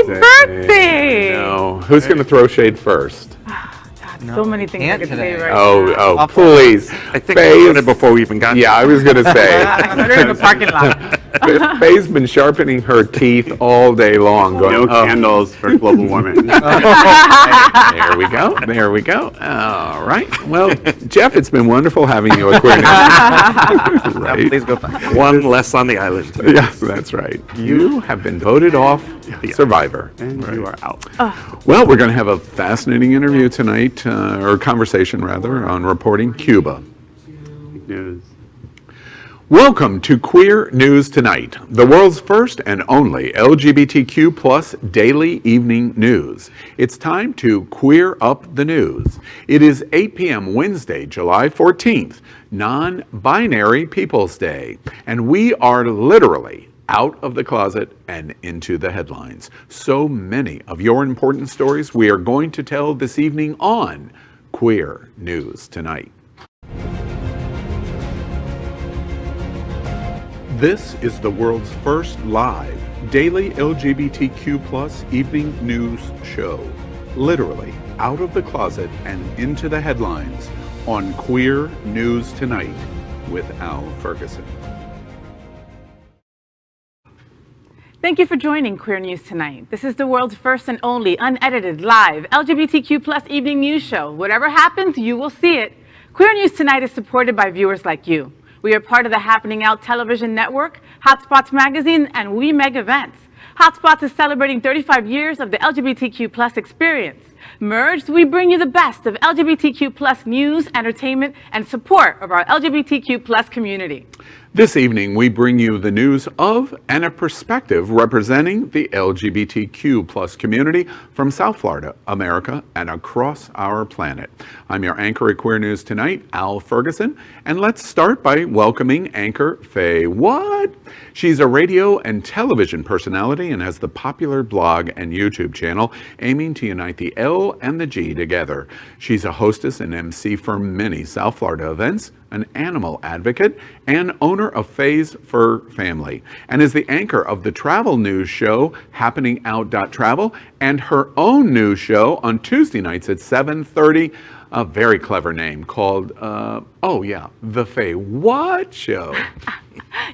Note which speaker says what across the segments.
Speaker 1: birthday!
Speaker 2: No. Who's going to throw shade first?
Speaker 1: So many things I could say right now.
Speaker 2: Oh, please.
Speaker 3: I think we did it before we even got
Speaker 2: Yeah, I was going to say.
Speaker 1: I started in the parking lot.
Speaker 2: Faye's been sharpening her teeth all day long. Going,
Speaker 4: No candles for global warming.
Speaker 2: There we go. There we go. All right. Well, Jeff, it's been wonderful having you at Queer News. Right.
Speaker 3: Please go back. One less on the island.
Speaker 2: Yes, that's right. You have been voted off Survivor.
Speaker 4: And you are out.
Speaker 2: Well, we're going to have a fascinating interview tonight, or conversation rather, on reporting Cuba.
Speaker 4: News.
Speaker 2: Welcome to Queer News Tonight, the world's first and only LGBTQ plus daily evening news. It's time to queer up the news. It is 8 p.m. Wednesday, July 14th, Non-Binary Peoples Day, and we are literally out of the closet and into the headlines. So many of your important stories we are going to tell this evening on Queer News Tonight. This is the world's first live daily LGBTQ plus evening news show, literally out of the closet and into the headlines on Queer News Tonight with Al Ferguson.
Speaker 1: Thank you for joining Queer News Tonight. This is the world's first and only unedited live LGBTQ plus evening news show. Whatever happens, you will see it. Queer News Tonight is supported by viewers like you. We are part of the Happening Out television network, Hotspots Magazine, and We Meg Events. Hotspots is celebrating 35 years of the LGBTQ plus experience. Merged, we bring you the best of LGBTQ plus news, entertainment, and support of our LGBTQ plus community.
Speaker 2: This evening, we bring you the news of and a perspective representing the LGBTQ plus community from South Florida, America, and across our planet. I'm your anchor at Queer News Tonight, Al Ferguson, and let's start by welcoming anchor Faye What? She's a radio and television personality and has the popular blog and YouTube channel aiming to unite the L and the G together. She's a hostess and MC for many South Florida events, an animal advocate, and owner of Faye's Fur Family, and is the anchor of the travel news show Happening Out Travel and her own news show on Tuesday nights at 7:30. A very clever name called, The Faye What Show.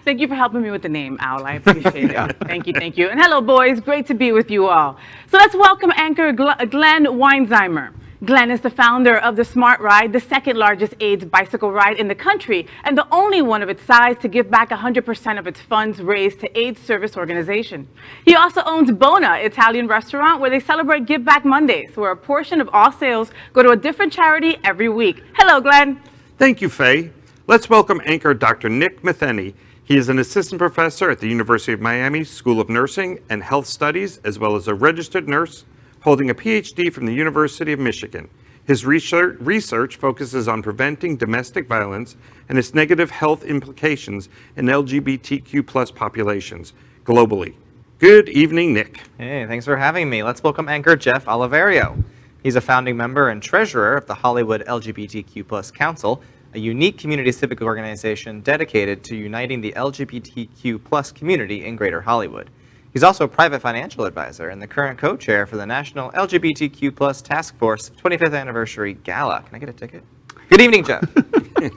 Speaker 1: Thank you for helping me with the name, Al. I appreciate it. Thank you, thank you. And hello, boys. Great to be with you all. So let's welcome anchor Glenn Weinzheimer. Glenn is the founder of the Smart Ride, the second largest AIDS bicycle ride in the country, and the only one of its size to give back 100% of its funds raised to AIDS service organization. He also owns Bona Italian restaurant, where they celebrate Give Back Mondays, where a portion of all sales go to a different charity every week. Hello, Glenn.
Speaker 3: Thank you, Faye. Let's welcome anchor Dr. Nick Metheny. He is an assistant professor at the University of Miami School of Nursing and Health Studies, as well as a registered nurse, holding a PhD from the University of Michigan. His research focuses on preventing domestic violence and its negative health implications in LGBTQ plus populations globally. Good evening, Nick.
Speaker 5: Hey, thanks for having me. Let's welcome anchor Jeff Oliverio. He's a founding member and treasurer of the Hollywood LGBTQ plus Council, a unique community civic organization dedicated to uniting the LGBTQ plus community in Greater Hollywood. He's also a private financial advisor and the current co-chair for the National LGBTQ plus Task Force 25th Anniversary Gala. Can I get a ticket? Good evening, Jeff.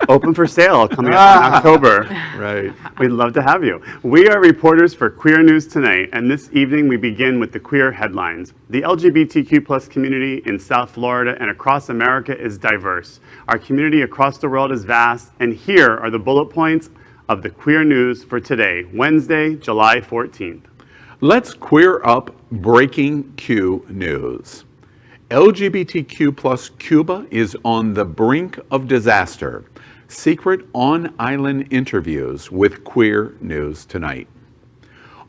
Speaker 4: Open for sale coming up in October.
Speaker 2: Right.
Speaker 4: We'd love to have you. We are reporters for Queer News Tonight, and this evening we begin with the queer headlines. The LGBTQ plus community in South Florida and across America is diverse. Our community across the world is vast, and here are the bullet points of the queer news for today, Wednesday, July 14th.
Speaker 2: Let's queer up breaking Q news. LGBTQ plus Cuba is on the brink of disaster. Secret on-island interviews with Queer News Tonight.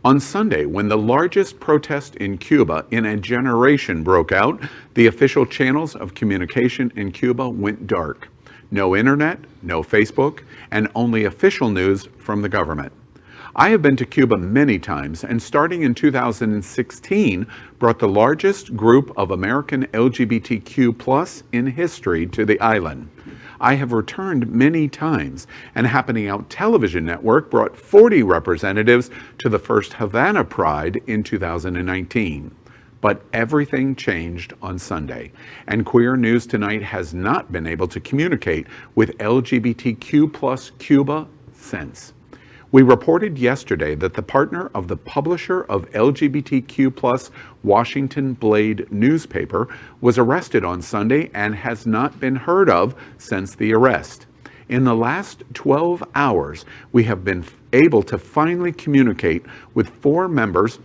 Speaker 2: On Sunday, when the largest protest in Cuba in a generation broke out, the official channels of communication in Cuba went dark. No internet, no Facebook, and only official news from the government. I have been to Cuba many times, and starting in 2016, brought the largest group of American LGBTQ plus in history to the island. I have returned many times, and Happening Out television network brought 40 representatives to the first Havana Pride in 2019. But everything changed on Sunday, and Queer News Tonight has not been able to communicate with LGBTQ plus Cuba since. We reported yesterday that the partner of the publisher of LGBTQ plus Washington Blade newspaper was arrested on Sunday and has not been heard of since the arrest. In the last 12 hours, we have been able to finally communicate with 4 members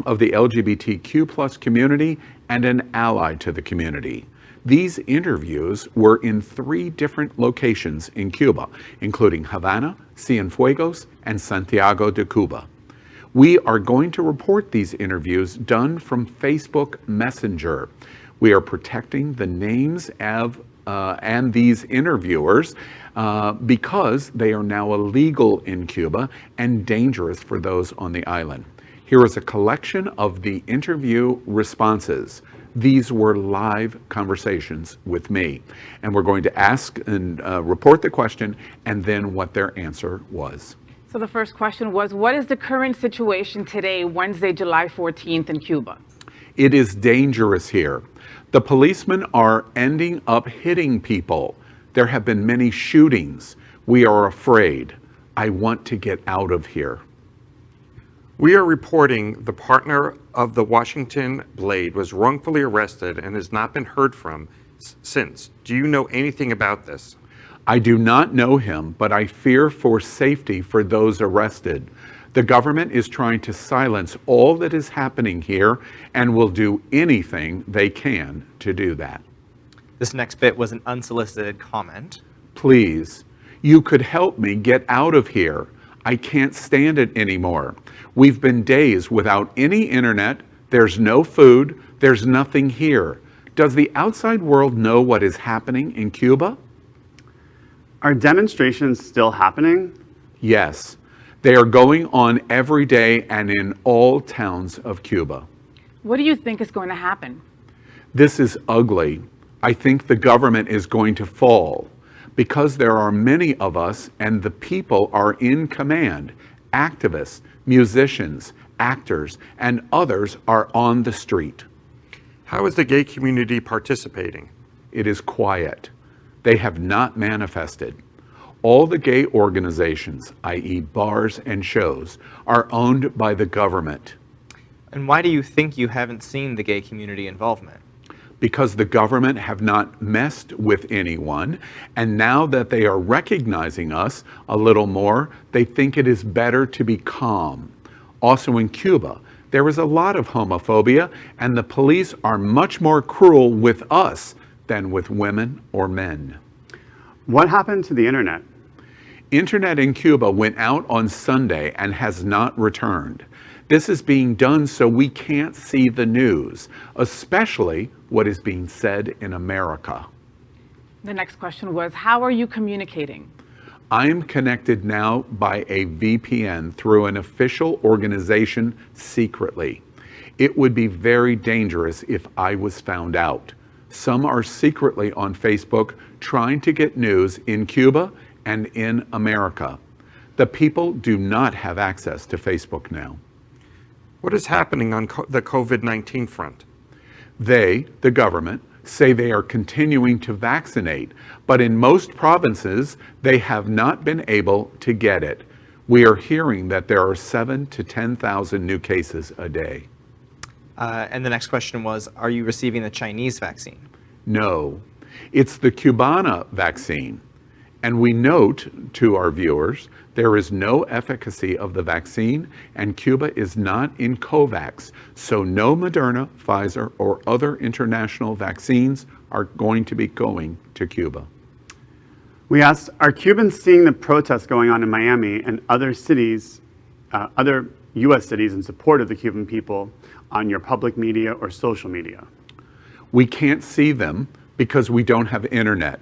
Speaker 2: of the LGBTQ plus community and an ally to the community. These interviews were in 3 different locations in Cuba, including Havana, Cienfuegos, and Santiago de Cuba. We are going to report these interviews done from Facebook Messenger. We are protecting the names of and these interviewers because they are now illegal in Cuba and dangerous for those on the island. Here is a collection of the interview responses. These were live conversations with me, and we're going to ask and report the question and then what their answer was.
Speaker 1: So the first question was, what is the current situation today, Wednesday, July 14th in Cuba?
Speaker 2: It is dangerous here. The policemen are ending up hitting people. There have been many shootings. We are afraid. I want to get out of here.
Speaker 3: We are reporting the partner of the Washington Blade was wrongfully arrested and has not been heard from since. Do you know anything about this?
Speaker 2: I do not know him, but I fear for safety for those arrested. The government is trying to silence all that is happening here and will do anything they can to do that.
Speaker 5: This next bit was an unsolicited comment.
Speaker 2: Please, you could help me get out of here. I can't stand it anymore. We've been days without any internet. There's no food. There's nothing here. Does the outside world know what is happening in Cuba?
Speaker 4: Are demonstrations still happening?
Speaker 2: Yes. They are going on every day and in all towns of Cuba.
Speaker 1: What do you think is going to happen?
Speaker 2: This is ugly. I think the government is going to fall because there are many of us and the people are in command. Activists, musicians, actors, and others are on the street.
Speaker 3: How is the gay community participating?
Speaker 2: It is quiet. They have not manifested. All the gay organizations, i.e. bars and shows, are owned by the government.
Speaker 5: And why do you think you haven't seen the gay community involvement?
Speaker 2: Because the government have not messed with anyone, and now that they are recognizing us a little more, they think it is better to be calm. Also in Cuba, there is a lot of homophobia, and the police are much more cruel with us than with women or men.
Speaker 4: What happened to the internet?
Speaker 2: Internet in Cuba went out on Sunday and has not returned. This is being done so we can't see the news, especially what is being said in America.
Speaker 1: The next question was, how are you communicating?
Speaker 2: I am connected now by a VPN through an official organization secretly. It would be very dangerous if I was found out. Some are secretly on Facebook trying to get news in Cuba and in America. The people do not have access to Facebook now.
Speaker 3: What is happening on the COVID-19 front?
Speaker 2: They, the government, say they are continuing to vaccinate, but in most provinces, they have not been able to get it. We are hearing that there are 7,000 to 10,000 new cases a day.
Speaker 5: And the next question was, are you receiving the Chinese vaccine?
Speaker 2: No, it's the Cubana vaccine. And we note to our viewers, there is no efficacy of the vaccine, and Cuba is not in COVAX, so no Moderna, Pfizer, or other international vaccines are going to be going to Cuba.
Speaker 4: We asked, are Cubans seeing the protests going on in Miami and other cities, other U.S. cities in support of the Cuban people on your public media or social media?
Speaker 2: We can't see them because we don't have internet.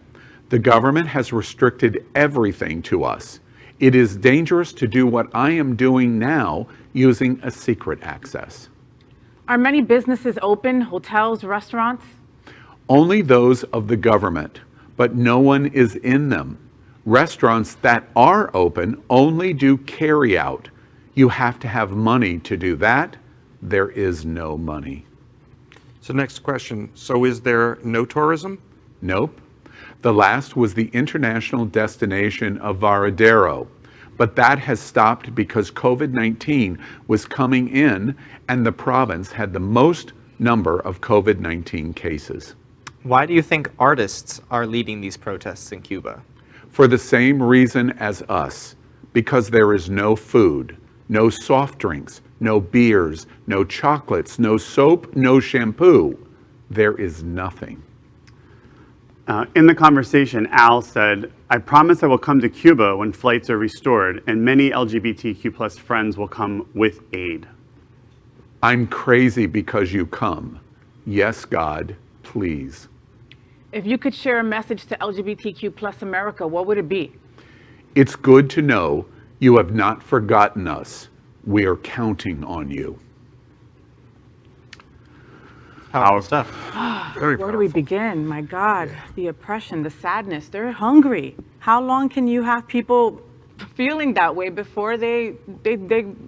Speaker 2: The government has restricted everything to us. It is dangerous to do what I am doing now using a secret access.
Speaker 1: Are many businesses open, hotels, restaurants?
Speaker 2: Only those of the government, but no one is in them. Restaurants that are open only do carry out. You have to have money to do that. There is no money.
Speaker 3: So next question. So is there no tourism?
Speaker 2: Nope. The last was the international destination of Varadero, but that has stopped because COVID-19 was coming in and the province had the most number of COVID-19 cases.
Speaker 5: Why do you think artists are leading these protests in Cuba?
Speaker 2: For the same reason as us, because there is no food, no soft drinks, no beers, no chocolates, no soap, no shampoo. There is nothing.
Speaker 4: In the conversation, Al said, "I promise I will come to Cuba when flights are restored, and many LGBTQ plus friends will come with aid."
Speaker 2: I'm crazy because you come. Yes, God, please.
Speaker 1: If you could share a message to LGBTQ plus America, what would it be?
Speaker 2: It's good to know you have not forgotten us. We are counting on you.
Speaker 5: Powerful stuff.
Speaker 3: Very
Speaker 1: Where do we
Speaker 3: powerful.
Speaker 1: begin? My God, the oppression, the sadness. They're hungry. How long can you have people feeling that way before they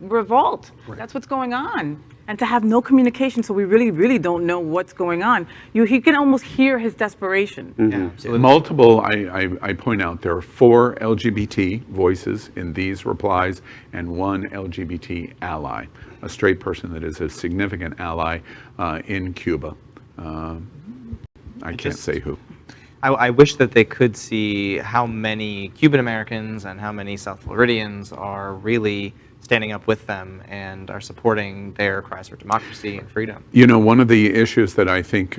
Speaker 1: revolt? That's what's going on. And to have no communication, so we really don't know what's going on. He can almost hear his desperation.
Speaker 5: Yeah, absolutely.
Speaker 2: Multiple, I point out, there are 4 LGBT voices in these replies and 1 LGBT ally, a straight person that is a significant ally in Cuba. I can't say who.
Speaker 5: I wish that they could see how many Cuban Americans and how many South Floridians are really standing up with them and are supporting their cries for democracy and freedom.
Speaker 2: You know, one of the issues that I think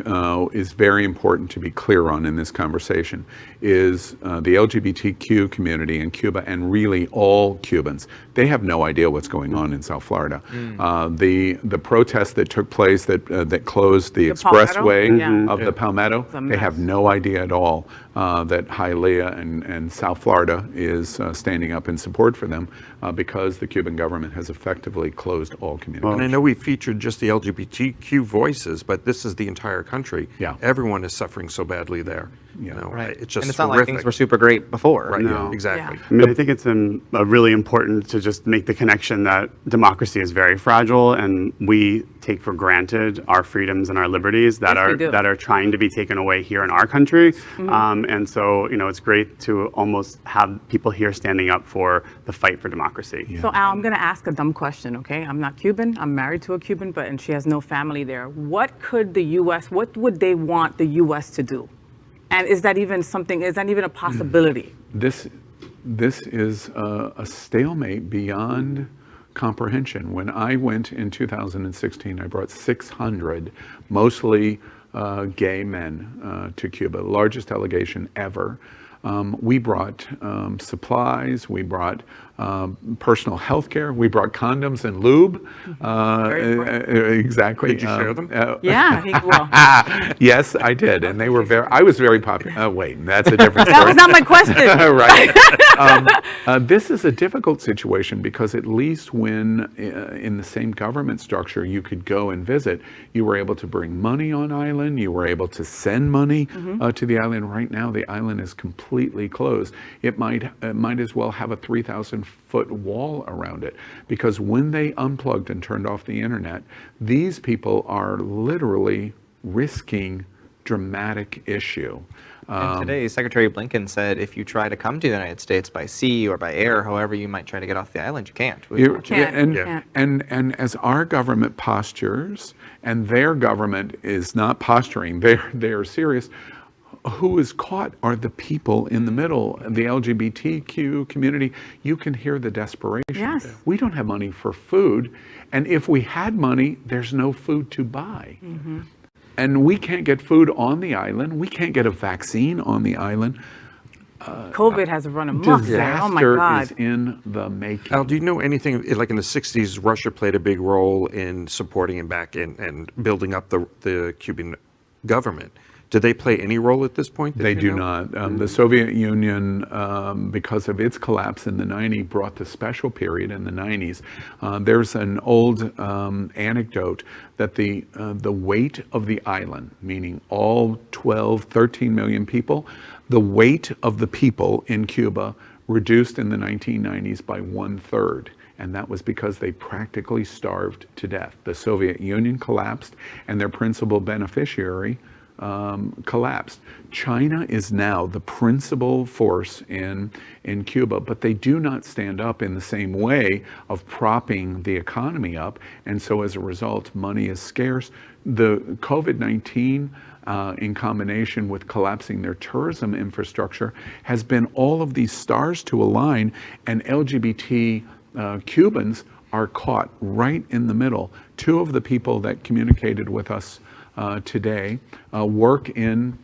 Speaker 2: is very important to be clear on in this conversation is the LGBTQ community in Cuba, and really all Cubans. They have no idea what's going on in South Florida. The protest that took place that closed the expressway
Speaker 1: Palmetto?
Speaker 2: of the Palmetto,
Speaker 1: a
Speaker 2: they have
Speaker 1: mess.
Speaker 2: no idea at all that Hialeah and South Florida is standing up in support for them because the Cuban government has effectively closed all communication.
Speaker 3: And I know we featured just the LGBTQ voices, but this is the entire country.
Speaker 2: Yeah.
Speaker 3: Everyone is suffering so badly there. You know,
Speaker 5: Right.
Speaker 3: it's just
Speaker 5: and it's not
Speaker 3: horrific.
Speaker 5: like things were super great before.
Speaker 3: Right.
Speaker 4: No.
Speaker 3: Exactly.
Speaker 4: I mean, I think it's really important to just make the connection that democracy is very fragile, and we take for granted our freedoms and our liberties that
Speaker 1: Yes, we do.
Speaker 4: are trying to be taken away here in our country. And so, you know, it's great to almost have people here standing up for the fight for democracy.
Speaker 1: So Al, I'm going to ask a dumb question, okay? I'm not Cuban. I'm married to a Cuban, and she has no family there. What would they want the U.S. to do? And is that even a possibility?
Speaker 2: This is a stalemate beyond comprehension. When I went in 2016, I brought 600, mostly gay men, to Cuba, the largest delegation ever. We brought supplies, we brought personal health care, we brought condoms and lube. Exactly.
Speaker 3: Did you share them?
Speaker 1: Yeah, well,
Speaker 2: Yes, I did, and I was very popular. Wait, that's a different story.
Speaker 1: that was not my question.
Speaker 2: Right. This is a difficult situation because at least when in the same government structure you could go and visit, you were able to bring money on island, you were able to send money to the island. Right now, the island is completely closed. It might as well have a 3,000-foot wall around it, because when they unplugged and turned off the internet, these people are literally risking dramatic issue.
Speaker 5: And today, Secretary Blinken said if you try to come to the United States by sea or by air, however you might try to get off the island, you can't.
Speaker 2: And as our government postures, and their government is not posturing, they're serious. Who is caught are the people in the middle, the LGBTQ community. You can hear the desperation.
Speaker 1: Yes.
Speaker 2: We don't have money for food, and if we had money, there's no food to buy. And we can't get food on the island. We can't get a vaccine on the island.
Speaker 1: COVID has run amok there. Oh my
Speaker 2: Disaster
Speaker 1: God.
Speaker 2: is in the making.
Speaker 3: Al, do you know anything, like in the 60s, Russia played a big role in supporting and back and building up the Cuban government. Do they play any role at this point?
Speaker 2: They do not. The Soviet Union, because of its collapse in the 90s, brought the special period in the 90s. There's an old anecdote that the weight of the island, meaning all 12, 13 million people, the weight of the people in Cuba reduced in the 1990s by 1/3. and that was because they practically starved to death. The Soviet Union collapsed, and their principal beneficiary collapsed. China is now the principal force in Cuba, but they do not stand up in the same way of propping the economy up, and so as a result, money is scarce. The COVID-19 in combination with collapsing their tourism infrastructure has been all of these stars to align, and LGBT Cubans are caught right in the middle. Two of the people that communicated with us today work in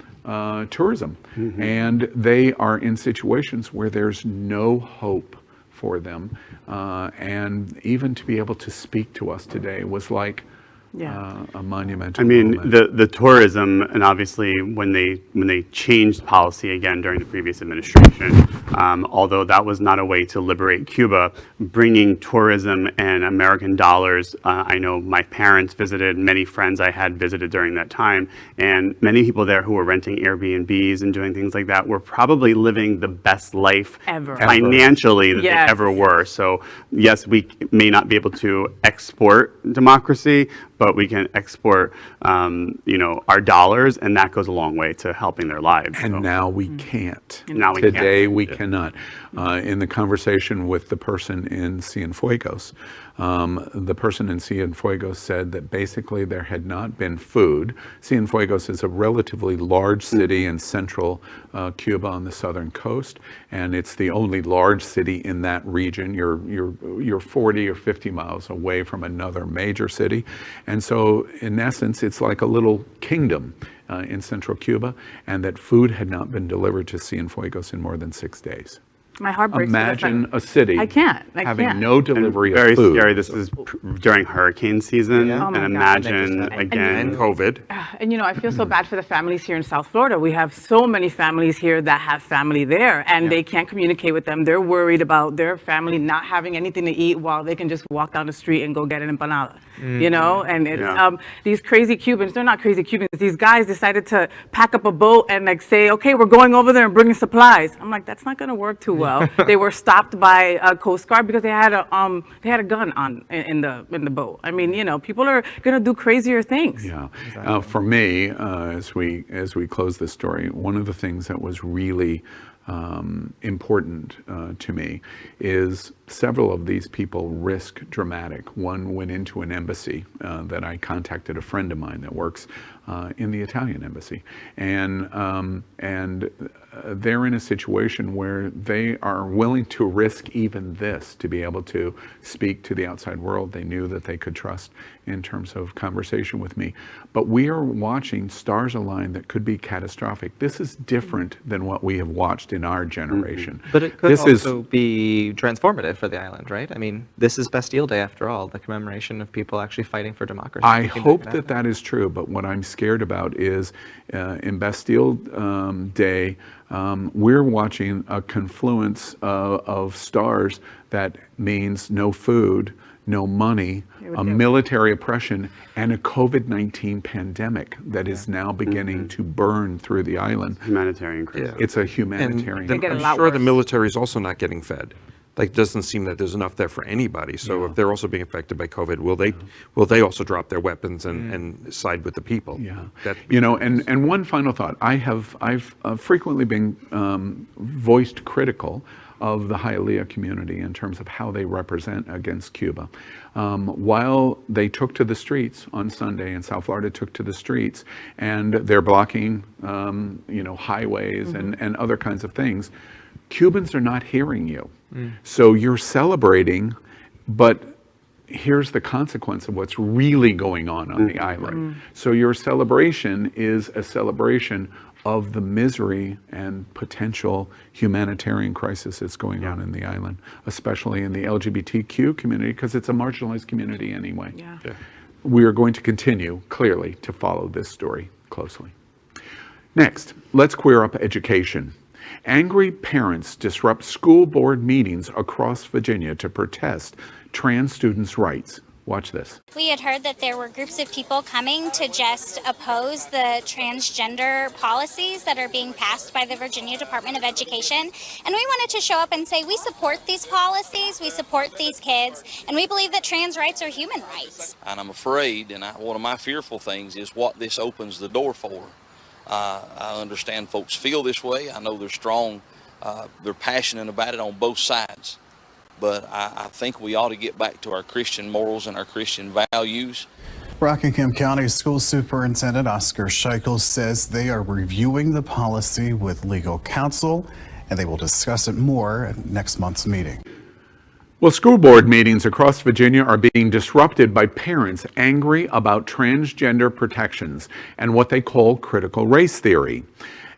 Speaker 2: tourism, and they are in situations where there's no hope for them, and even to be able to speak to us today was like a monumental
Speaker 4: I mean,
Speaker 2: moment.
Speaker 4: the tourism, and obviously when they changed policy again during the previous administration, although that was not a way to liberate Cuba, bringing tourism and American dollars, I know my parents visited, many friends I had visited during that time, and many people there who were renting Airbnbs and doing things like that were probably living the best life
Speaker 1: Ever.
Speaker 4: financially that
Speaker 1: Yes.
Speaker 4: they ever were. So yes, we may not be able to export democracy, but we can export, our dollars, and that goes a long way to helping their lives.
Speaker 2: And
Speaker 4: So,
Speaker 2: now we can't.
Speaker 4: Now we
Speaker 2: Today
Speaker 4: can't.
Speaker 2: we cannot. In the conversation with the person in Cienfuegos, the person in Cienfuegos said that basically there had not been food. Cienfuegos is a relatively large city in central Cuba on the southern coast, and it's the only large city in that region. You're 40 or 50 miles away from another major city, and so in essence, it's like a little kingdom in central Cuba, and that food had not been delivered to Cienfuegos in more than 6 days.
Speaker 1: My heart breaks.
Speaker 2: Imagine a city
Speaker 1: I can't.
Speaker 2: having no delivery
Speaker 4: very
Speaker 2: of food.
Speaker 4: scary. This is during hurricane season,
Speaker 5: Yeah.
Speaker 1: Oh my
Speaker 4: and
Speaker 1: God.
Speaker 4: imagine
Speaker 5: And
Speaker 4: again.
Speaker 3: And COVID.
Speaker 1: And I feel so bad for the families here in South Florida. We have so many families here that have family there, and they can't communicate with them. They're worried about their family not having anything to eat while they can just walk down the street and go get an empanada. And it's
Speaker 4: Yeah.
Speaker 1: these crazy Cubans. They're not crazy Cubans. These guys decided to pack up a boat and say, okay, we're going over there and bringing supplies. I'm like, that's not going to work too well. They were stopped by a Coast Guard because they had a gun in the boat. I mean, people are going to do crazier things.
Speaker 2: Yeah. For me, as we close this story, one of the things that was really important to me is several of these people risk dramatic. One went into an embassy that I contacted a friend of mine that works in the Italian embassy, and they're in a situation where they are willing to risk even this to be able to speak to the outside world they knew that they could trust in terms of conversation with me. But we are watching stars align that could be catastrophic. This is different than what we have watched in our generation.
Speaker 5: But it could
Speaker 2: This is-
Speaker 5: also be transformative for the island, right? I mean, this is Bastille Day after all, the commemoration of people actually fighting for democracy.
Speaker 2: I
Speaker 5: We can
Speaker 2: hope
Speaker 5: make
Speaker 2: that that is true, but what I'm scared about is in Bastille Day, we're watching a confluence of stars that means no food, no money, a military oppression, and a COVID-19 pandemic that is now beginning to burn through the island.
Speaker 4: Humanitarian crisis.
Speaker 2: It's a
Speaker 3: And
Speaker 2: humanitarian.
Speaker 3: then
Speaker 1: get a
Speaker 3: I'm
Speaker 1: lot
Speaker 3: sure the
Speaker 1: worse.
Speaker 3: military is also not getting fed. Like, doesn't seem that there's enough there for anybody. So if they're also being affected by COVID, will they also drop their weapons and side with the people?
Speaker 2: Yeah,
Speaker 3: That
Speaker 2: and one final thought. I've frequently been voiced critical of the Hialeah community in terms of how they represent against Cuba. While they took to the streets on Sunday, and South Florida took to the streets, and they're blocking, highways and other kinds of things, Cubans are not hearing you. So you're celebrating, but here's the consequence of what's really going on the island. So your celebration is a celebration of the misery and potential humanitarian crisis that's going on in the island, especially in the LGBTQ community, because it's a marginalized community anyway.
Speaker 1: Yeah.
Speaker 2: We are going to continue, clearly, to follow this story closely. Next, let's queer up education. Angry parents disrupt school board meetings across Virginia to protest trans students' rights. Watch this.
Speaker 6: We had heard that there were groups of people coming to just oppose the transgender policies that are being passed by the Virginia Department of Education. And we wanted to show up and say we support these policies, we support these kids, and we believe that trans rights are human rights.
Speaker 7: And I'm afraid, and one of my fearful things is what this opens the door for. I understand folks feel this way. I know they're strong, they're passionate about it on both sides. But I think we ought to get back to our Christian morals and our Christian values.
Speaker 8: Rockingham County School Superintendent Oscar Scheichel says they are reviewing the policy with legal counsel, and they will discuss it more at next month's meeting.
Speaker 2: Well, school board meetings across Virginia are being disrupted by parents angry about transgender protections and what they call critical race theory.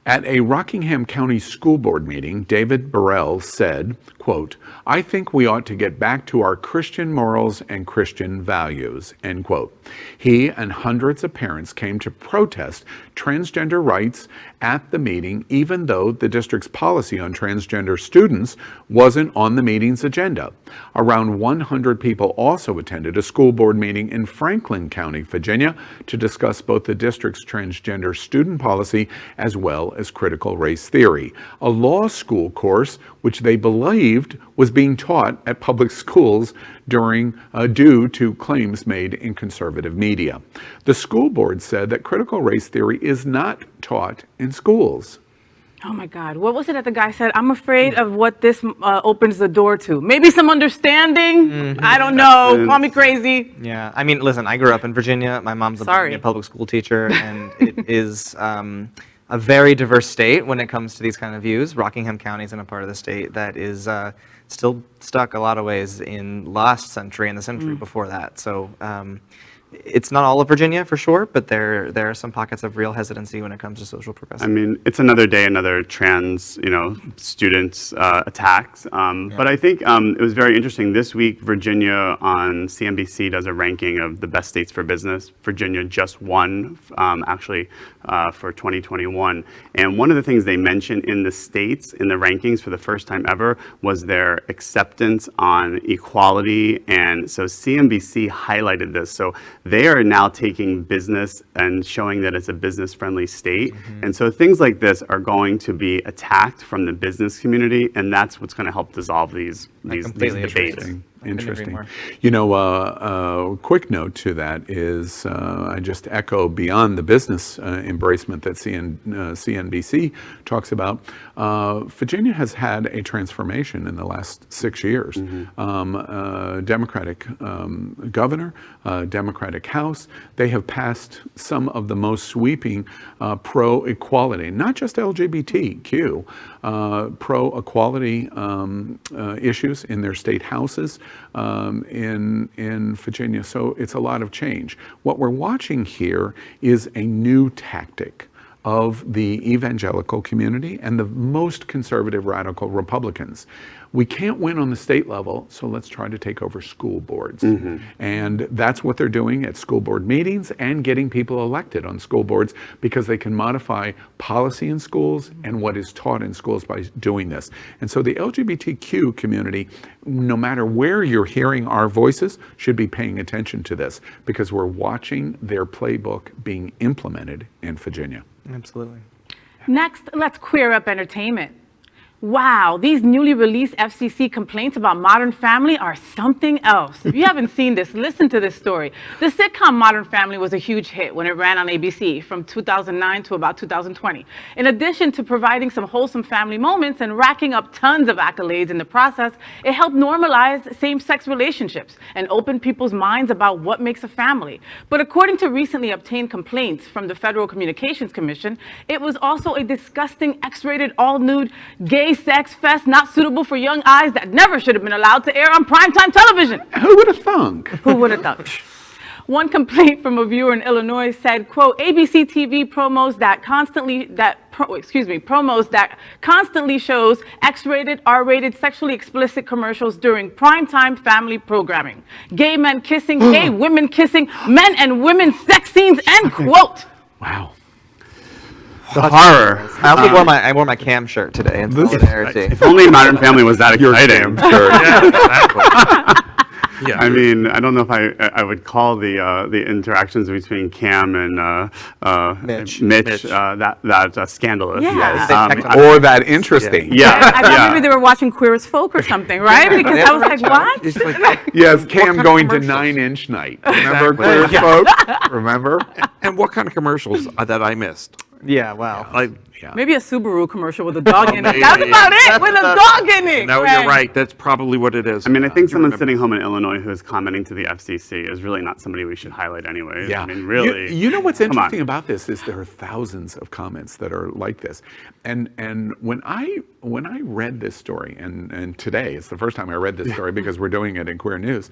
Speaker 2: At a Rockingham County School Board meeting, David Burrell said, quote, "I think we ought to get back to our Christian morals and Christian values," end quote. He and hundreds of parents came to protest transgender rights at the meeting, even though the district's policy on transgender students wasn't on the meeting's agenda. Around 100 people also attended a school board meeting in Franklin County, Virginia, to discuss both the district's transgender student policy as well as critical race theory, a law school course which they believed was being taught at public schools due to claims made in conservative media. The school board said that critical race theory is not taught in schools.
Speaker 1: Oh my God, what was it that the guy said? I'm afraid of what this opens the door to. Maybe some understanding? I don't know, call me crazy.
Speaker 5: Yeah, I mean, listen, I grew up in Virginia. My mom's a Virginia public school teacher, and it is a very diverse state when it comes to these kind of views. Rockingham County is in a part of the state that is still stuck a lot of ways in last century and the century before that. So it's not all of Virginia for sure, but there are some pockets of real hesitancy when it comes to social progressive.
Speaker 4: I mean, it's another day, another trans, students attacks. But I think it was very interesting. This week, Virginia on CNBC does a ranking of the best states for business. Virginia just won, actually, for 2021. And one of the things they mentioned in the states, in the rankings for the first time ever, was their acceptance on equality. And so CNBC highlighted this. So they are now taking business and showing that it's a business-friendly state. And so things like this are going to be attacked from the business community, and that's what's going to help dissolve these debates.
Speaker 2: Interesting. A quick note to that is I just echo beyond the business embracement that CNBC talks about. Virginia has had a transformation in the last 6 years. Democratic governor, Democratic House. They have passed some of the most sweeping pro-equality, not just LGBTQ, pro-equality issues in their state houses. In Virginia, so it's a lot of change. What we're watching here is a new tactic of the evangelical community and the most conservative radical Republicans. We can't win on the state level, so let's try to take over school boards. And that's what they're doing at school board meetings and getting people elected on school boards, because they can modify policy in schools and what is taught in schools by doing this. And so the LGBTQ community, no matter where you're hearing our voices, should be paying attention to this, because we're watching their playbook being implemented in Virginia.
Speaker 5: Absolutely.
Speaker 1: Next, let's queer up entertainment. Wow, these newly released FCC complaints about Modern Family are something else. If you haven't seen this, listen to this story. The sitcom Modern Family was a huge hit when it ran on ABC from 2009 to about 2020. In addition to providing some wholesome family moments and racking up tons of accolades in the process, it helped normalize same-sex relationships and open people's minds about what makes a family. But according to recently obtained complaints from the Federal Communications Commission, it was also a disgusting X-rated all-nude gay sex fest not suitable for young eyes that never should have been allowed to air on primetime television.
Speaker 2: Who would have thunk?
Speaker 1: Who would have thunk? One complaint from a viewer in Illinois said, quote, ABC TV promos that constantly shows X-rated, R-rated, sexually explicit commercials during primetime family programming. Gay men kissing, gay women kissing, men and women sex scenes, end quote.
Speaker 2: Wow.
Speaker 4: The horror.
Speaker 5: I wore my cam shirt today in solidarity.
Speaker 4: If only Modern Family was that exciting.
Speaker 3: Yeah, exactly. Yeah.
Speaker 4: I mean, I don't know if I would call the interactions between Cam and
Speaker 5: Mitch.
Speaker 3: Mitch.
Speaker 4: that scandalous.
Speaker 1: Yeah.
Speaker 5: Yes, they pecked on
Speaker 2: Or that interesting.
Speaker 4: Yeah.
Speaker 1: I thought maybe they were watching Queer as Folk or something, right? Because I was like, what?
Speaker 3: It's like,
Speaker 2: Yes, Cam
Speaker 3: kind of
Speaker 2: going to
Speaker 3: commercials?
Speaker 2: 9-inch night. Remember,
Speaker 3: Exactly.
Speaker 2: Queer as
Speaker 3: Yeah.
Speaker 2: Folk? Remember?
Speaker 3: and what kind of commercials that I missed?
Speaker 5: Yeah, wow.
Speaker 3: Like,
Speaker 1: Maybe a Subaru commercial with a dog in it.
Speaker 3: Maybe.
Speaker 1: That's about it, with a dog in it.
Speaker 3: no, you're right. That's probably what it is.
Speaker 4: I mean, I think someone
Speaker 3: remember.
Speaker 4: sitting home in Illinois who is commenting to the FCC is really not somebody we should highlight anyways.
Speaker 2: Yeah.
Speaker 4: I mean, really.
Speaker 2: You know what's
Speaker 4: come on.
Speaker 2: interesting about this is there are thousands of comments that are like this. And when I read this story, and today it's the first time I read this story because we're doing it in Queer News.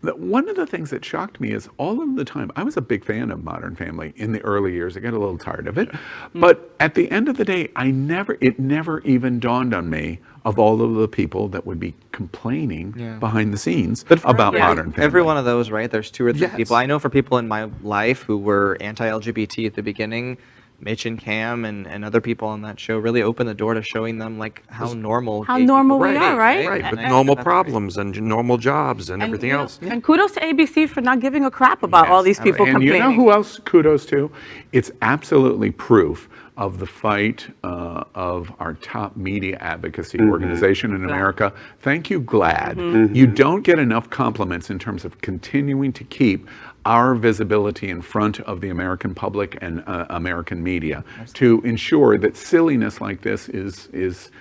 Speaker 2: One of the things that shocked me is all of the time, I was a big fan of Modern Family in the early years. I got a little tired of it. But at the end of the day, it never even dawned on me of all of the people that would be complaining behind the scenes about Modern Family.
Speaker 5: Every one of those, right? There's 2 or 3
Speaker 3: Yes.
Speaker 5: people. I know for people in my life who were anti-LGBT at the beginning, Mitch and Cam and other people on that show really opened the door to showing them like how normal
Speaker 1: How
Speaker 5: gay
Speaker 1: normal
Speaker 5: people
Speaker 1: we
Speaker 5: can
Speaker 1: are,
Speaker 5: be,
Speaker 1: right?
Speaker 3: Right, with
Speaker 1: And-
Speaker 3: normal
Speaker 5: That's
Speaker 3: problems and normal jobs and everything
Speaker 1: you know,
Speaker 3: else.
Speaker 1: And kudos to ABC for not giving a crap about all these people
Speaker 2: And
Speaker 1: complaining.
Speaker 2: you know who else kudos to? It's absolutely proof of the fight of our top media advocacy organization in America. Thank you, GLAAD. You don't get enough compliments in terms of continuing to keep our visibility in front of the American public and American media to ensure that silliness like this is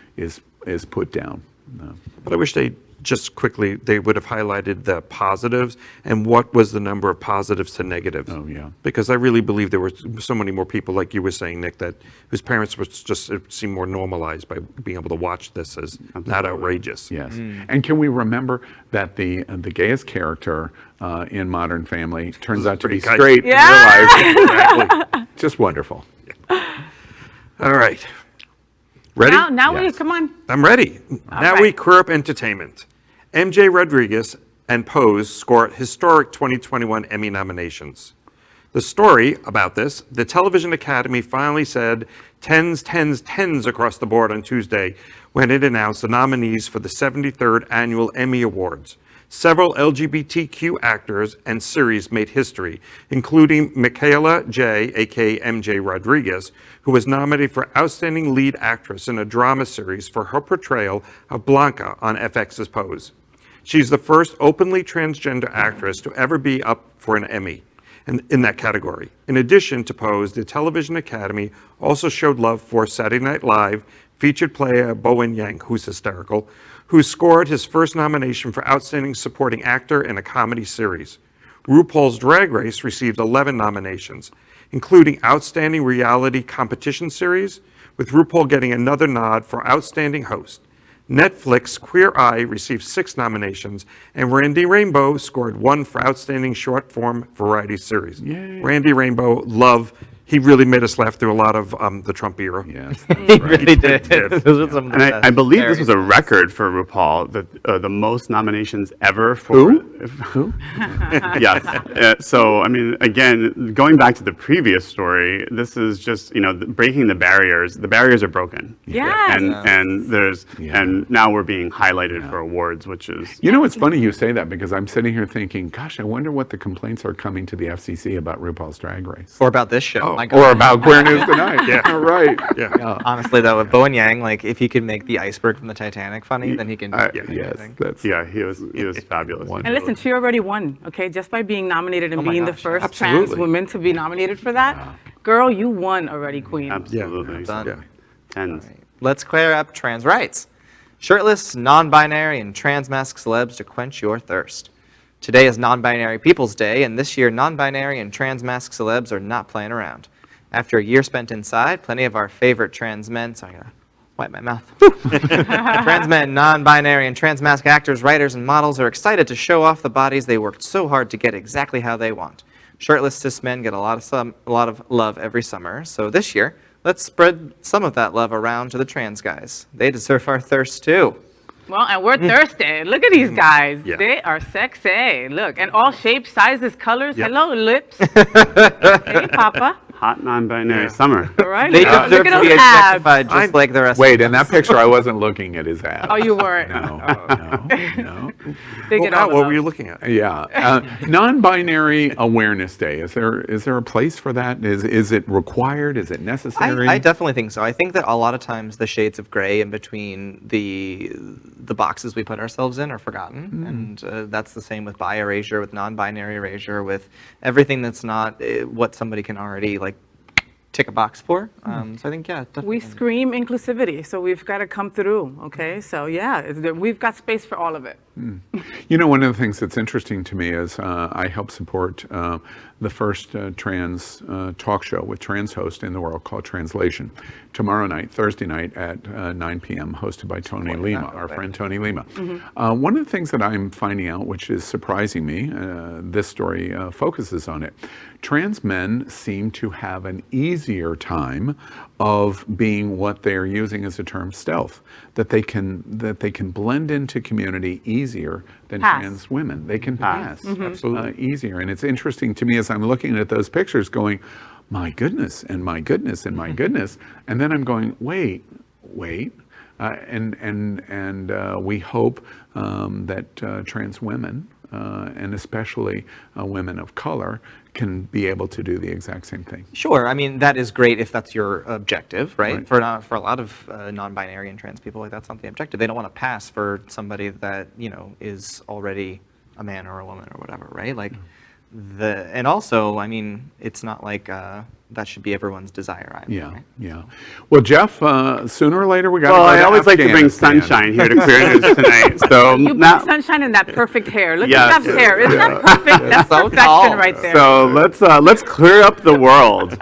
Speaker 2: put down.
Speaker 3: But I wish they just quickly, they would have highlighted the positives and what was the number of positives to negatives.
Speaker 2: Oh, yeah.
Speaker 3: Because I really believe there were so many more people, like you were saying, Nick, that whose parents were just seem more normalized by being able to watch this as not outrageous.
Speaker 2: Yes. And can we remember that the gayest character in Modern Family turns out to be
Speaker 3: pretty
Speaker 2: straight in real life? Exactly. Just wonderful.
Speaker 3: All right. Ready?
Speaker 1: Now
Speaker 2: Yes.
Speaker 1: come on.
Speaker 3: I'm ready. Now
Speaker 1: right.
Speaker 3: we queer up entertainment. MJ Rodriguez and Pose score historic 2021 Emmy nominations. The story about this, the Television Academy finally said tens across the board on Tuesday when it announced the nominees for the 73rd Annual Emmy Awards. Several LGBTQ actors and series made history, including Michaela J., aka MJ Rodriguez, who was nominated for Outstanding Lead Actress in a Drama Series for her portrayal of Blanca on FX's Pose. She's the first openly transgender actress to ever be up for an Emmy in that category. In addition to Pose, the Television Academy also showed love for Saturday Night Live featured player Bowen Yang, who's hysterical, who scored his first nomination for Outstanding Supporting Actor in a Comedy Series. RuPaul's Drag Race received 11 nominations, including Outstanding Reality Competition Series, with RuPaul getting another nod for Outstanding Host. Netflix Queer Eye received 6 nominations, and Randy Rainbow scored 1 for Outstanding Short Form Variety Series.
Speaker 2: Yay.
Speaker 3: Randy Rainbow, he really made us laugh through a lot of the Trump era.
Speaker 2: Yes.
Speaker 5: He really did.
Speaker 3: did.
Speaker 5: Those were some of the
Speaker 4: And
Speaker 5: best
Speaker 4: I believe this was a
Speaker 5: parodies.
Speaker 4: record for RuPaul, the most nominations ever for.
Speaker 2: Who?
Speaker 4: Yes. So, I mean, again, going back to the previous story, this is just, breaking the barriers. The barriers are broken.
Speaker 1: Yes.
Speaker 4: And now we're being highlighted for awards, which is.
Speaker 2: You know, it's funny you say that because I'm sitting here thinking, gosh, I wonder what the complaints are coming to the FCC about RuPaul's Drag Race.
Speaker 5: Or about this show. My God.
Speaker 2: Or about Queer News Tonight.
Speaker 3: Yeah.
Speaker 2: Right.
Speaker 3: Yeah.
Speaker 5: Honestly, though, with Bowen Yang, like if he could make the iceberg from the Titanic funny, then he can.
Speaker 2: Yes,
Speaker 5: anything.
Speaker 2: that's
Speaker 4: Yeah, he was fabulous.
Speaker 1: And listen, she already won, okay? Just by being nominated and
Speaker 5: Oh my
Speaker 1: being the
Speaker 5: gosh,
Speaker 1: first
Speaker 3: absolutely.
Speaker 1: trans woman to be nominated for that. Girl, you won already, queen.
Speaker 4: Absolutely.
Speaker 5: Done.
Speaker 3: Yeah.
Speaker 4: And
Speaker 5: Let's clear up trans rights. Shirtless, non-binary, and trans-masked celebs to quench your thirst. Today is Non-Binary Peoples Day, and this year non-binary and trans-masked celebs are not playing around. After a year spent inside, plenty of our favorite trans men, sorry, I gotta wipe my mouth. Trans men, non-binary, and trans-masked actors, writers, and models are excited to show off the bodies they worked so hard to get exactly how they want. Shirtless cis men get a lot of love every summer, so this year, let's spread some of that love around to the trans guys. They deserve our thirst too.
Speaker 1: Well, and we're thirsty. Look at these guys.
Speaker 3: Yeah.
Speaker 1: They are sexy. Look, and all shapes, sizes, colors.
Speaker 3: Yep.
Speaker 1: Hello, lips. Hey, Papa.
Speaker 4: Hot non-binary summer.
Speaker 1: All right.
Speaker 5: They
Speaker 1: Look
Speaker 5: deserve
Speaker 1: at
Speaker 5: to be
Speaker 1: those abs.
Speaker 5: objectified just like the rest
Speaker 2: Wait,
Speaker 5: of
Speaker 2: in that picture, I wasn't looking at his abs.
Speaker 1: Oh, you weren't.
Speaker 2: No.
Speaker 1: They
Speaker 3: Well,
Speaker 1: get all
Speaker 3: Matt,
Speaker 1: the
Speaker 3: what
Speaker 1: love.
Speaker 3: were you looking at?
Speaker 2: Yeah. Non-binary Awareness Day. Is there a place for that? Is it required? Is it necessary?
Speaker 5: I definitely think so. I think that a lot of times the shades of gray in between the boxes we put ourselves in are forgotten, and that's the same with bi erasure, with non-binary erasure, with everything that's not what somebody can already like tick a box for. So I think definitely.
Speaker 1: We scream inclusivity, so we've got to come through, okay? So yeah, we've got space for all of it.
Speaker 2: You know, one of the things that's interesting to me is I help support the first trans talk show with trans hosts in the world called Translation. Tomorrow night, Thursday night at 9 p.m., hosted by Tony Lima, our friend Tony Lima. One of the things that I'm finding out, which is surprising me, this story focuses on it. Trans men seem to have an easier time of being what they're using as a term, stealth, that they can blend into community easier than
Speaker 1: Pass.
Speaker 2: trans women. They can pass
Speaker 3: Absolutely.
Speaker 2: easier. And it's interesting to me as I'm looking at those pictures going, my goodness, and my goodness, and my goodness. And then I'm going, wait. And we hope that trans women, and especially women of color, can be able to do the exact same thing.
Speaker 5: Sure. I mean, that is great if that's your objective, right?
Speaker 2: Right.
Speaker 5: For a lot of non-binary and trans people, like that's not the objective. They don't want to pass for somebody that is already a man or a woman or whatever, right? Like and also, I mean, it's not like that should be everyone's desire either.
Speaker 2: Yeah,
Speaker 5: Right?
Speaker 2: yeah. Well, Jeff, sooner or later we got to
Speaker 4: Well,
Speaker 2: go
Speaker 4: I
Speaker 2: to
Speaker 4: always like to bring
Speaker 2: Afghanistan.
Speaker 4: sunshine here to Queer News tonight. So
Speaker 1: You bring
Speaker 4: now,
Speaker 1: sunshine in that perfect hair. Look
Speaker 4: Yes.
Speaker 1: at Jeff's hair. Isn't that perfect? That's
Speaker 5: So
Speaker 1: perfection
Speaker 5: tall.
Speaker 1: right there.
Speaker 4: so let's clear up the world.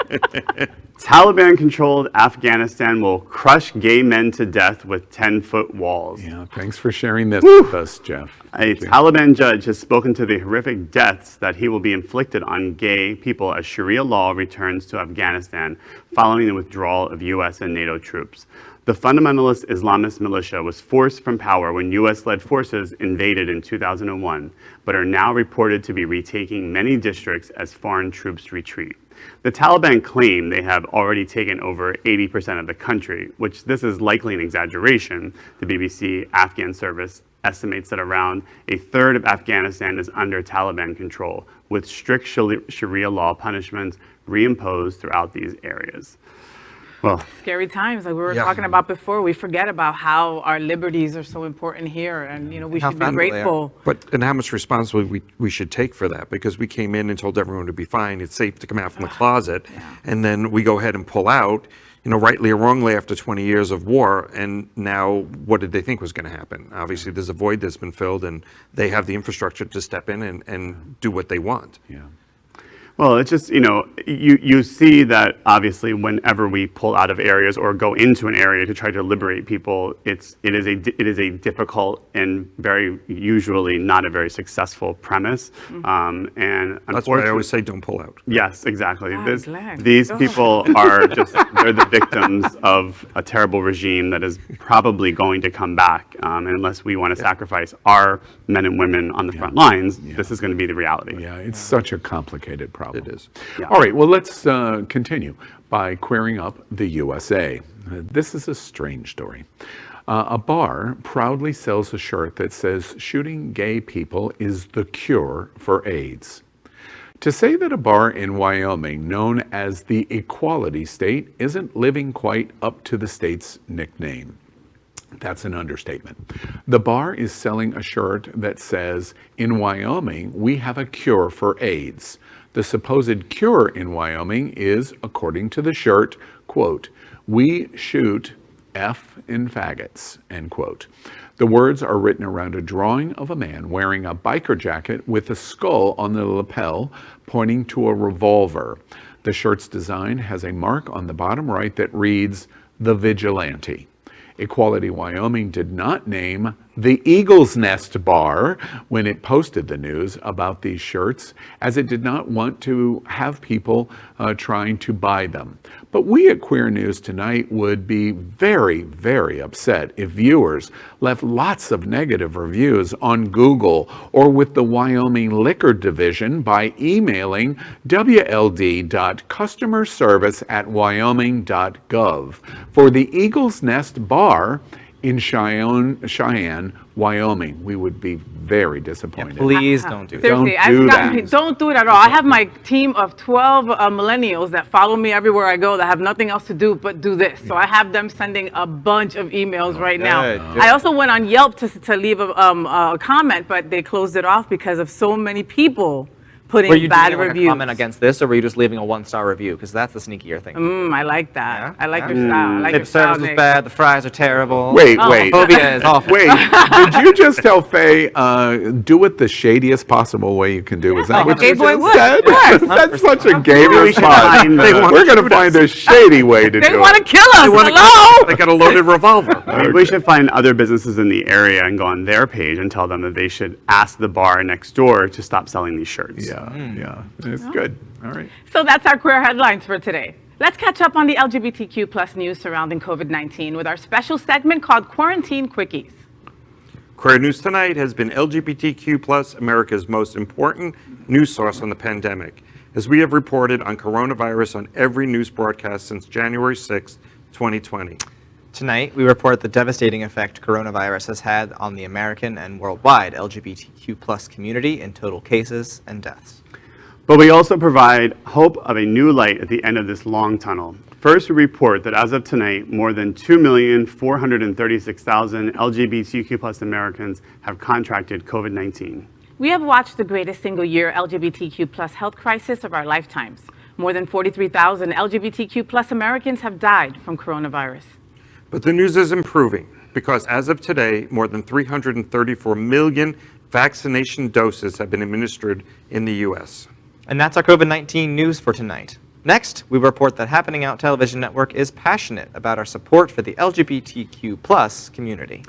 Speaker 4: Taliban-controlled Afghanistan will crush gay men to death with 10-foot walls.
Speaker 2: Yeah, thanks for sharing this with us, Jeff.
Speaker 4: A Taliban judge has spoken to the horrific deaths that he will be inflicted on gay people as Sharia law returns to Afghanistan following the withdrawal of U.S. and NATO troops. The fundamentalist Islamist militia was forced from power when U.S.-led forces invaded in 2001, but are now reported to be retaking many districts as foreign troops retreat. The Taliban claim they have already taken over 80% of the country, which this is likely an exaggeration. The BBC Afghan service estimates that around a third of Afghanistan is under Taliban control, with strict Sharia law punishments reimposed throughout these areas. Well,
Speaker 1: Scary times, like we were
Speaker 3: Yeah.
Speaker 1: talking about before. We forget about how our liberties are so important here, and we
Speaker 5: How
Speaker 1: should be
Speaker 5: valuable they are.
Speaker 1: grateful.
Speaker 3: And how much responsibility we should take for that, because we came in and told everyone to be fine, it's safe to come out from the closet, and then we go ahead and pull out, rightly or wrongly after 20 years of war, and now what did they think was going to happen? Obviously there's a void that's been filled, and they have the infrastructure to step in and do what they want.
Speaker 2: Yeah.
Speaker 4: Well, it's just, you see that obviously whenever we pull out of areas or go into an area to try to liberate people, it is a difficult and very usually not a very successful premise. And
Speaker 3: That's why I
Speaker 4: unfortunately,
Speaker 3: always say don't pull out.
Speaker 4: yes, exactly.
Speaker 1: I'm glad.
Speaker 4: These
Speaker 1: Go
Speaker 4: people are they're the victims of a terrible regime that is probably going to come back. And unless we want to sacrifice our men and women on the front lines, this is going to be the reality.
Speaker 2: Yeah, it's such a complicated problem.
Speaker 3: It is.
Speaker 4: Yeah.
Speaker 2: All right, well, let's continue by queering up the USA. This is a strange story. A bar proudly sells a shirt that says, "Shooting gay people is the cure for AIDS." To say that a bar in Wyoming known as the Equality State isn't living quite up to the state's nickname, that's an understatement. The bar is selling a shirt that says, "In Wyoming, we have a cure for AIDS." The supposed cure in Wyoming is, according to the shirt, quote, "We shoot F in faggots," end quote. The words are written around a drawing of a man wearing a biker jacket with a skull on the lapel pointing to a revolver. The shirt's design has a mark on the bottom right that reads, "The Vigilante." Equality Wyoming did not name the Eagle's Nest Bar when it posted the news about these shirts, as it did not want to have people trying to buy them. But we at Queer News Tonight would be very, very upset if viewers left lots of negative reviews on Google or with the Wyoming Liquor Division by emailing wld.customerservice@wyoming.gov for the Eagle's Nest Bar in Cheyenne, Wyoming. We would be very disappointed.
Speaker 5: Please don't do that.
Speaker 1: Seriously,
Speaker 2: Don't do that.
Speaker 1: Don't do it at all. I have my team of 12 millennials that follow me everywhere I go that have nothing else to do but do this. So I have them sending a bunch of emails right now.
Speaker 5: good.
Speaker 1: I also went on Yelp to leave a comment, but they closed it off because of so many people putting
Speaker 5: Were you
Speaker 1: bad
Speaker 5: doing like a
Speaker 1: reviews.
Speaker 5: comment against this, or were you just leaving a 1-star review? Because that's the sneakier thing.
Speaker 1: I like that.
Speaker 5: Yeah?
Speaker 1: I like your style. I like
Speaker 5: Say
Speaker 1: your
Speaker 5: the service
Speaker 1: style,
Speaker 5: was
Speaker 1: Nick.
Speaker 5: bad, the fries are terrible.
Speaker 2: Wait, wait.
Speaker 5: Phobia is awful.
Speaker 2: Wait, did you just tell Faye, do it the shadiest possible way you can do? Is that
Speaker 1: like
Speaker 2: what
Speaker 1: a gay
Speaker 2: you
Speaker 1: boy
Speaker 2: just
Speaker 1: would.
Speaker 2: said?
Speaker 1: Yes.
Speaker 2: That's such a gay response.
Speaker 4: find,
Speaker 2: We're going to find a shady way to
Speaker 1: They
Speaker 2: do
Speaker 1: want to
Speaker 2: it.
Speaker 1: kill us.
Speaker 3: They want to
Speaker 1: Hello?
Speaker 3: They got a loaded revolver.
Speaker 4: Maybe we should find other businesses in the area and go on their page and tell them that they should ask the bar next door to stop selling these shirts.
Speaker 2: Yeah, yeah, it's good. All right.
Speaker 1: So that's our queer headlines for today. Let's catch up on the LGBTQ plus news surrounding COVID-19 with our special segment called Quarantine Quickies.
Speaker 3: Queer News Tonight has been LGBTQ+ America's most important news source on the pandemic, as we have reported on coronavirus on every news broadcast since January 6, 2020.
Speaker 5: Tonight, we report the devastating effect coronavirus has had on the American and worldwide LGBTQ+ community in total cases and deaths.
Speaker 4: But we also provide hope of a new light at the end of this long tunnel. First, we report that as of tonight, more than 2,436,000 LGBTQ+ Americans have contracted COVID-19.
Speaker 1: We have watched the greatest single-year LGBTQ plus health crisis of our lifetimes. More than 43,000 LGBTQ plus Americans have died from coronavirus.
Speaker 3: But the news is improving because as of today, more than 334 million vaccination doses have been administered in the U.S.
Speaker 5: And that's our COVID-19 news for tonight. Next, we report that Happening Out Television Network is passionate about our support for the LGBTQ+ community.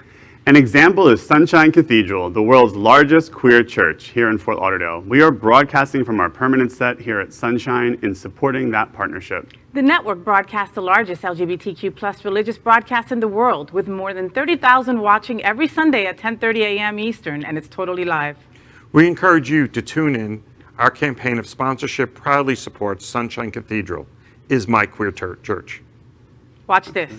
Speaker 4: An example is Sunshine Cathedral, the world's largest queer church here in Fort Lauderdale. We are broadcasting from our permanent set here at Sunshine in supporting that partnership.
Speaker 1: The network broadcasts the largest LGBTQ plus religious broadcast in the world, with more than 30,000 watching every Sunday at 10:30 a.m. Eastern, and it's totally live.
Speaker 3: We encourage you to tune in. Our campaign of sponsorship proudly supports Sunshine Cathedral, is my queer church.
Speaker 1: Watch this.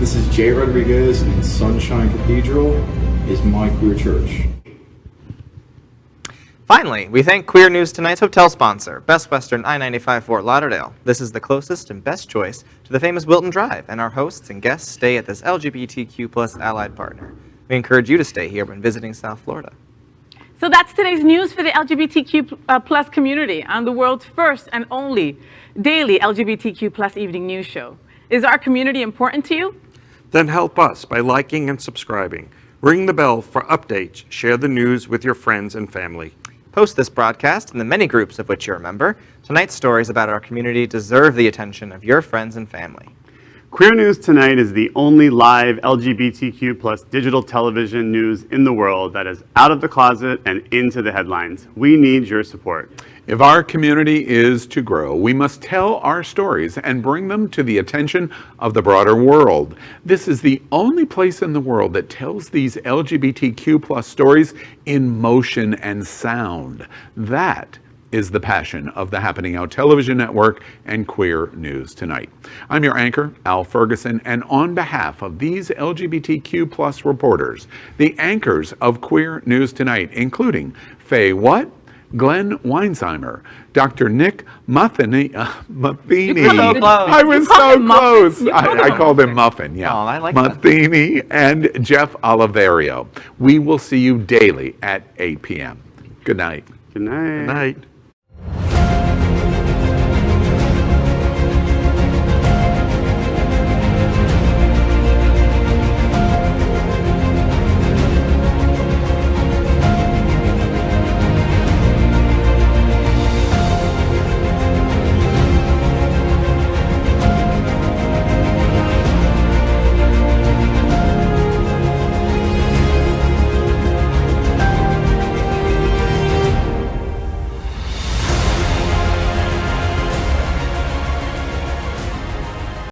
Speaker 9: This is Jay Rodriguez, and Sunshine Cathedral is my queer church.
Speaker 5: Finally, we thank Queer News Tonight's hotel sponsor, Best Western I-95 Fort Lauderdale. This is the closest and best choice to the famous Wilton Drive, and our hosts and guests stay at this LGBTQ+ allied partner. We encourage you to stay here when visiting South Florida.
Speaker 1: So that's today's news for the LGBTQ plus community on the world's first and only daily LGBTQ plus evening news show. Is our community important to you?
Speaker 3: Then help us by liking and subscribing. Ring the bell for updates. Share the news with your friends and family.
Speaker 5: Post this broadcast in the many groups of which you're a member. Tonight's stories about our community deserve the attention of your friends and family.
Speaker 4: Queer News Tonight is the only live LGBTQ plus digital television news in the world that is out of the closet and into the headlines. We need your support.
Speaker 2: If our community is to grow, we must tell our stories and bring them to the attention of the broader world. This is the only place in the world that tells these LGBTQ plus stories in motion and sound. That is the passion of the Happening Out Television Network and Queer News Tonight. I'm your anchor, Al Ferguson, and on behalf of these LGBTQ plus reporters, the anchors of Queer News Tonight, including Faye Watt, Glenn Weinsheimer, Dr. Nick Matheny.
Speaker 5: You were so close.
Speaker 2: I was so close. I called him Muffin, yeah.
Speaker 5: Oh, I like that.
Speaker 2: Matheny and Jeff Oliverio. We will see you daily at 8 p.m. Good night.
Speaker 4: Good night.
Speaker 3: Good night.